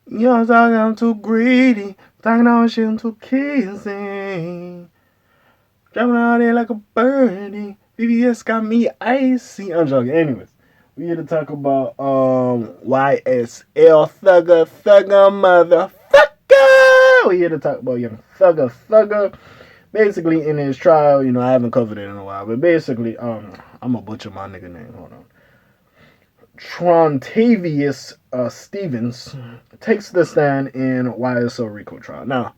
You're talking I'm too greedy. Talking all shit I'm too kissing. Driving out there like a birdie. VVS got me icy. I'm joking. Anyways, we here to talk about YSL thugger motherfucker. We here to talk about young thugger. Basically, in his trial, I haven't covered it in a while, but basically, I'm gonna butcher my nigga name. Hold on. Trontavious Stevens takes the stand in YSL RICO trial. Now,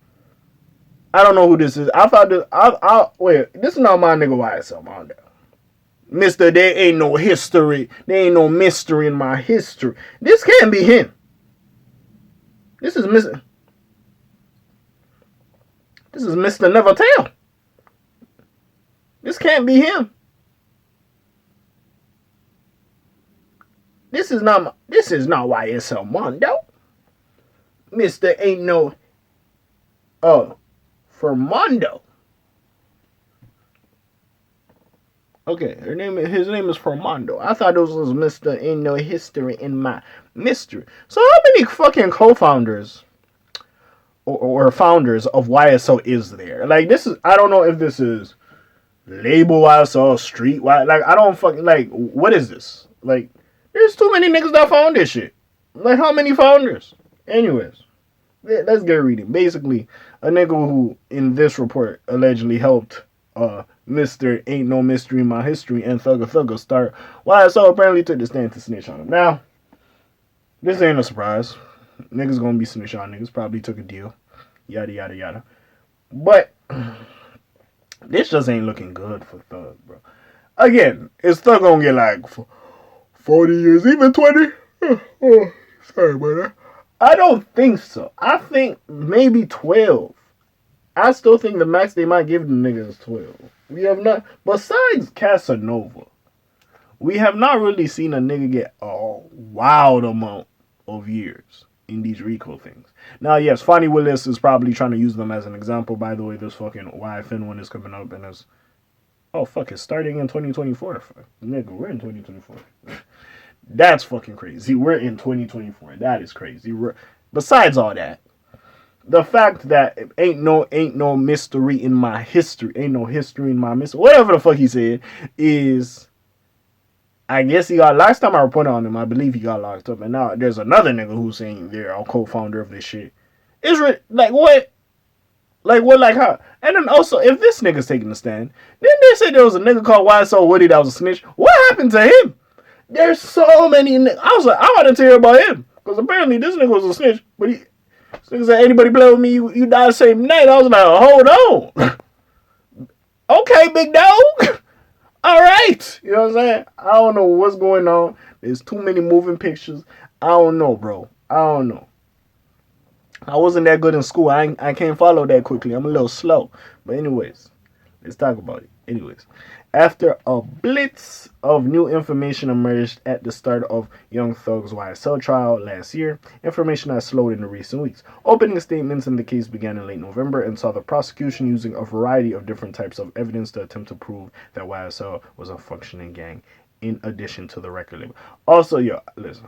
I don't know who this is. I thought this. Wait. This is not my nigga YSL. Man. Mister, there ain't no history. There ain't no mystery in my history. This can't be him. This is Mister. This is Mister Never Tell. This can't be him. This is not YSL Mondo. Mister ain't no. For Mondo. Okay, his name is Formondo. I thought this was Mr. Ain't No History in My Mystery. So how many fucking co-founders or founders of YSL is there? Like, this is, I don't know if this is label YSL, street Y, like, I don't fucking, like, what is this? Like, there's too many niggas that found this shit. Like, how many founders? Anyways, let's get reading. Basically, a nigga who, in this report, allegedly helped, Mr. Ain't No Mystery in My History and Thugger start YSL apparently took the stand to snitch on him. Now, this ain't a surprise. Niggas gonna be snitch on niggas. Probably took a deal. Yada, yada, yada. But, this just ain't looking good for Thug, bro. Again, is Thug gonna get like 40 years, even 20? Oh, sorry about that. I don't think so. I think maybe 12. I still think the max they might give the niggas is 12. We have not, besides Casanova, we have not really seen a nigga get a wild amount of years in these RICO things. Now, yes, Fonnie Willis is probably trying to use them as an example. By the way, this fucking YFN one is coming up and it's, oh fuck, it's starting in 2024. Nigga, we're in 2024. That's fucking crazy. We're in 2024. That is crazy. Besides all that, the fact that ain't no mystery in my history, ain't no history in my mystery, whatever the fuck he said, is, I guess he got, last time I reported on him, I believe he got locked up, and now there's another nigga who's saying they're a co-founder of this shit. Like what? Like what, like how? And then also, if this nigga's taking the stand, then they said there was a nigga called YSL Woody that was a snitch. What happened to him? There's so many niggas. I was like, I wanted to hear about him, because apparently this nigga was a snitch, but he, nigga said, anybody play with me, you die the same night. I was like, hold on. Okay, big dog. All right. You know what I'm saying? I don't know what's going on. There's too many moving pictures. I don't know, bro. I don't know. I wasn't that good in school. I can't follow that quickly. I'm a little slow. But anyways, let's talk about it. Anyways, after a blitz of new information emerged at the start of Young Thug's YSL trial last year, information has slowed in the recent weeks. Opening statements in the case began in late November and saw the prosecution using a variety of different types of evidence to attempt to prove that YSL was a functioning gang, in addition to the record label. Also, yo, listen,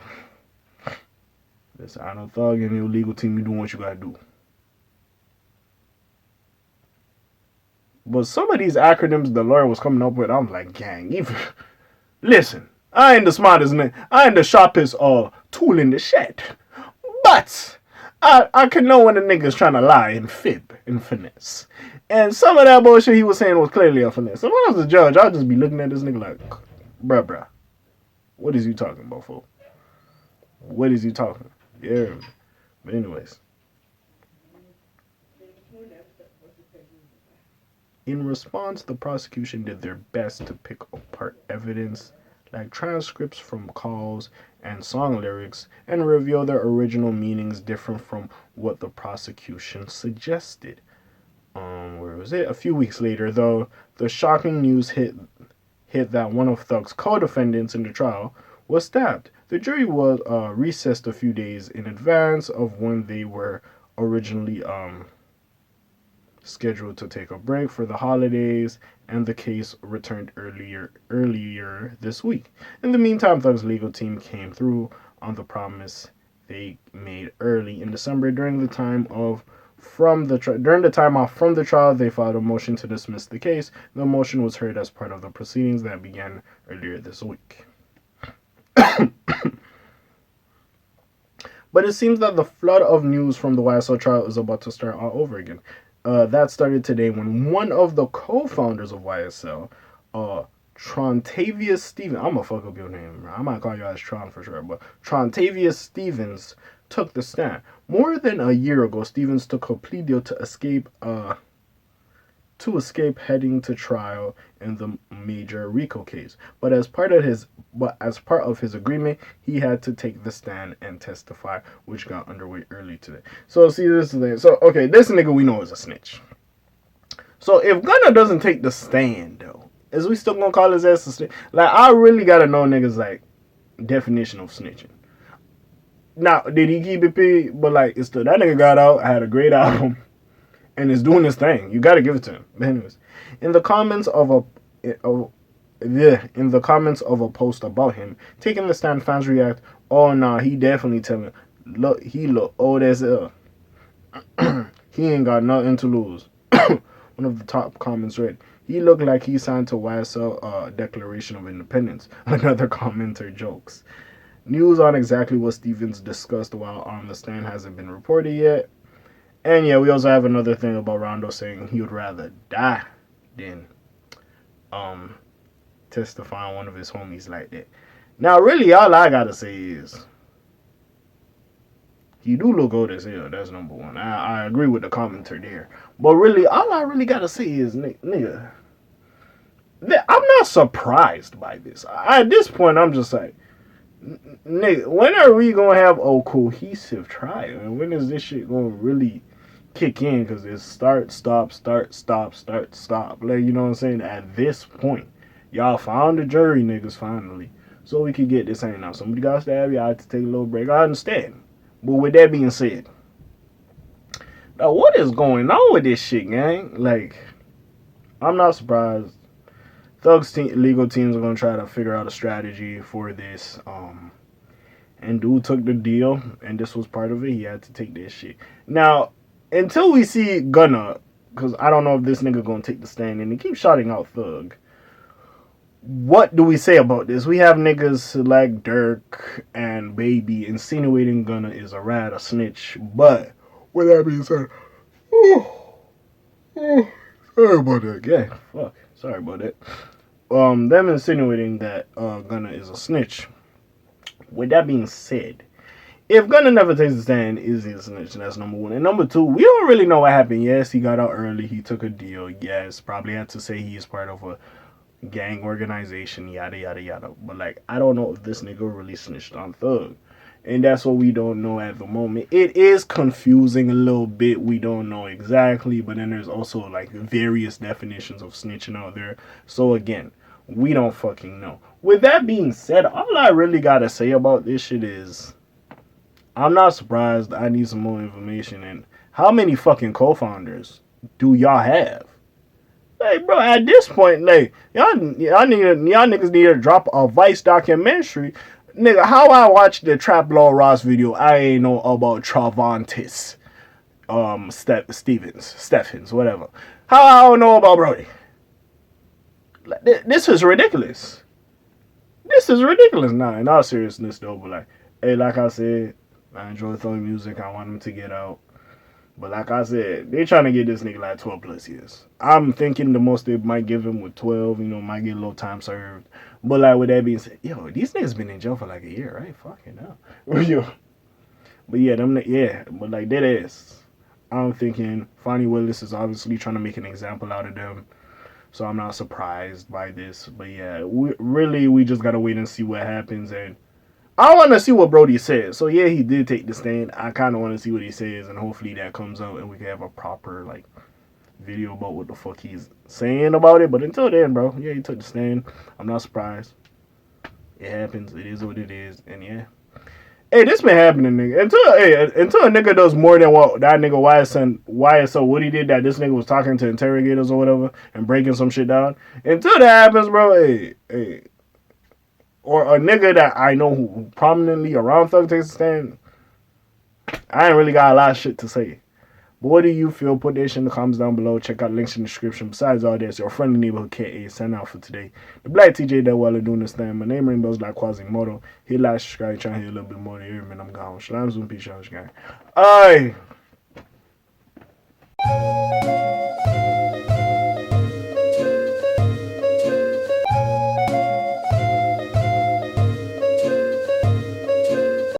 I don't Thug in your legal team, you doing what you gotta do. But some of these acronyms the lawyer was coming up with, I'm like, gang, even listen, I ain't the smartest nigga, I ain't the sharpest tool in the shed. But I can know when a nigga's trying to lie and fib and finesse. And some of that bullshit he was saying was clearly a finesse. So when I was the judge, I'd just be looking at this nigga like, bruh, what is you talking about, fool? What is you talking? Yeah. But anyways. In response, the prosecution did their best to pick apart evidence like transcripts from calls and song lyrics and reveal their original meanings different from what the prosecution suggested. Where was it? A few weeks later, though, the shocking news hit that one of Thug's co-defendants in the trial was stabbed. The jury was recessed a few days in advance of when they were originally scheduled to take a break for the holidays, and the case returned earlier this week. In the meantime, Thug's legal team came through on the promise they made early in December during the time off from the trial. They filed a motion to dismiss the case. The motion was heard as part of the proceedings that began earlier this week. But it seems that the flood of news from the YSL trial is about to start all over again. That started today when one of the co-founders of YSL, Trontavious Stevens, I'm gonna fuck up your name, bro. I might call you as Tron for sure, but Trontavious Stevens took the stand. More than a year ago, Stevens took a plea deal to escape heading to trial in the major RICO case. But as part of his agreement, he had to take the stand and testify, which got underway early today. So see, this is the thing. So okay, this nigga we know is a snitch. So if Gunna doesn't take the stand though, is we still gonna call his ass a snitch? Like, I really gotta know niggas like definition of snitching. Now, did he keep it P? But like, it's still, that nigga got out, had a great album, and is doing his thing. You gotta give it to him. But anyways, in the comments of a post about him taking the stand, fans react, "Oh nah, he definitely telling. Look, he look old as hell. He ain't got nothing to lose." One of the top comments read, "He looked like he signed to YSL Declaration of Independence." Another commenter jokes. News on exactly what Stevens discussed while on the stand hasn't been reported yet. And yeah, we also have another thing about Rondo saying he would rather die than testify on one of his homies like that. Now, really, all I gotta say is he do look old as hell. That's number one. I agree with the commenter there. But really, all I really gotta say is, nigga, I'm not surprised by this. At this point, I'm just like, nigga, when are we gonna have a cohesive trial? And when is this shit gonna really kick in? Because it's start, stop, start, stop, start, stop. Like, you know what I'm saying? At this point, y'all found the jury, niggas, finally. So we could get this hanging out. Somebody got stabbed, y'all had to take a little break. I understand. But with that being said, now what is going on with this shit, gang? Like, I'm not surprised. Thug's legal teams are gonna try to figure out a strategy for this. And dude took the deal, and this was part of it. He had to take this shit. Now, until we see Gunna, because I don't know if this nigga gonna take the stand, and he keeps shouting out Thug. What do we say about this? We have niggas like Dirk and Baby insinuating Gunna is a rat, a snitch. But with that being said, sorry about that. Yeah, fuck. Sorry about that. Them insinuating that Gunna is a snitch. With that being said, if Gunna never takes the stand, is he a snitch? That's number one. And number two, we don't really know what happened. Yes, he got out early. He took a deal. Yes, probably had to say he is part of a gang organization, yada, yada, yada. But, like, I don't know if this nigga really snitched on Thug. And that's what we don't know at the moment. It is confusing a little bit. We don't know exactly. But then there's also, like, various definitions of snitching out there. So, again, we don't fucking know. With that being said, all I really gotta say about this shit is, I'm not surprised. I need some more information. And how many fucking co-founders do y'all have? Like, bro, at this point, like, y'all niggas need to drop a Vice documentary. Nigga, how I watched the Trap Law Ross video, I ain't know about Travius Stevens, whatever. How I don't know about Brody? Like, this is ridiculous. This is ridiculous. Nah, in all seriousness, though, but like, hey, like I said, I enjoy throwing music. I want him to get out. But like I said, they trying to get this nigga like 12 plus years. I'm thinking the most they might give him with 12, might get a little time served. But like with that being said, yo, these niggas been in jail for like a year, right? Fucking hell. Yo. But yeah, but like dead ass. I'm thinking Fonnie Willis is obviously trying to make an example out of them. So I'm not surprised by this. But yeah, we just gotta wait and see what happens. And I want to see what Brody says. So yeah, he did take the stand. I kind of want to see what he says, and hopefully that comes out and we can have a proper like video about what the fuck he's saying about it. But until then, bro, yeah, he took the stand. I'm not surprised. It happens. It is what it is, and yeah. Hey, this been happening, nigga. Until a nigga does more than what that nigga YSL what he did, that this nigga was talking to interrogators or whatever and breaking some shit down. Until that happens, bro, or a nigga that I know who prominently around Thug takes a stand, I ain't really got a lot of shit to say. But what do you feel? Put that shit in the comments down below. Check out links in the description. Besides all this, your friendly neighborhood K.A. sign out for today. The Black TJ that while doing this thing. My name rainbows like Quasimodo. Hit like, subscribe, trying to hit a little bit more to hear me. I'm gone. Shalom, zoom, peace, y'all, gang. Aye.